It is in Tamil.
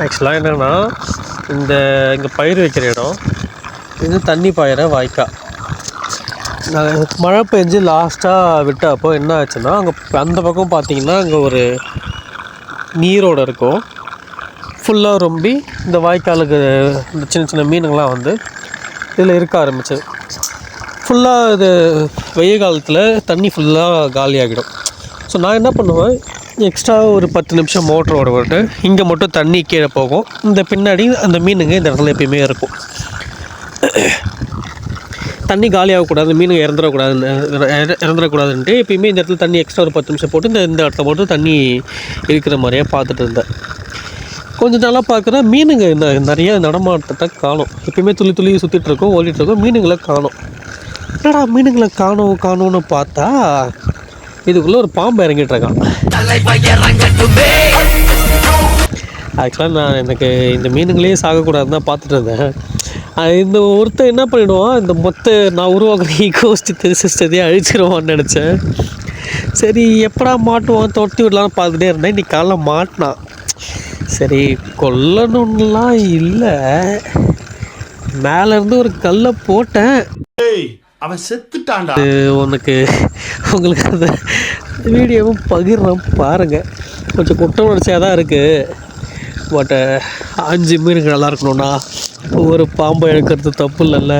ஆக்சுவலாக என்னென்னா இங்கே பயிர் வைக்கிற இடம் இது தண்ணி பாயிற வாய்க்கால். மழை பெஞ்சு லாஸ்ட்டாக விட்டப்போ என்ன ஆச்சுன்னா அங்கே அந்த பக்கம் பார்த்திங்கன்னா அங்கே ஒரு நீரோடு இருக்கும். ஃபுல்லாக ரொம்பி இந்த வாய்க்காலுக்கு இந்த சின்ன சின்ன மீனுங்கள்லாம் வந்து இதில் இருக்க ஆரம்பிச்சது. ஃபுல்லாக இது வெயில் காலத்தில் தண்ணி ஃபுல்லாக காலியாகிடும். ஸோ நான் என்ன பண்ணுவேன், எக்ஸ்ட்ரா ஒரு 10 நிமிஷம் மோட்டரோட விட்டு இங்கே மட்டும் தண்ணி கீழே போகும். இந்த பின்னாடி அந்த மீனுங்க இந்த இடத்துல எப்பயுமே இருக்கும். தண்ணி காலியாகக்கூடாது, மீனுங்க இறந்துடக்கூடாதுன்ட்டு எப்பயுமே இந்த இடத்துல தண்ணி எக்ஸ்ட்ரா ஒரு 10 நிமிஷம் போட்டு இந்த இடத்துல மட்டும் தண்ணி இருக்கிற மாதிரியே பார்த்துட்டு இருந்தேன். கொஞ்சம் நாளாக பார்க்குறேன் மீனுங்க நிறைய நடமாட்டத்தை காணும். எப்பயுமே துளி துளி சுற்றிட்டுருக்கோம், ஓடிட்டுருக்கோம், மீனுங்களை காணும். என்னடா மீனுங்களை காணும்னு பார்த்தா இதுக்குள்ளே ஒரு பாம்பு இறங்கிட்டுருக்கான். ஆக்சுவலாக எனக்கு இந்த மீனுங்களே சாகக்கூடாதுன்னு தான் பார்த்துட்டு இருந்தேன். இந்த ஒருத்தர் என்ன பண்ணிவிடுவான், இந்த நான் உருவாக்குற ஈகோஸ்டிக் சிஸ்டத்தையே அழிச்சிருவான்னு நினச்சேன். சரி எப்படா மாட்டுவான் தொட்டி விடலான்னு பார்த்துட்டே இருந்தேன். இன்றைக்கி காலைல மாட்டினான். சரி கொல்லணும்லாம் இல்லை, மேலேருந்து ஒரு கல்லை போட்டேன். அவன் செத்துட்டான்டா. உங்களுக்கு அந்த வீடியோவும் பகிர்றேன் பாருங்கள். கொஞ்சம் குற்ற உணர்ச்சியாக தான் இருக்குது. பட் 5 மீனுக்கு நல்லா இருக்கணும்னா ஒரு பாம்பை எடுக்கிறது தப்பு இல்லைல்ல.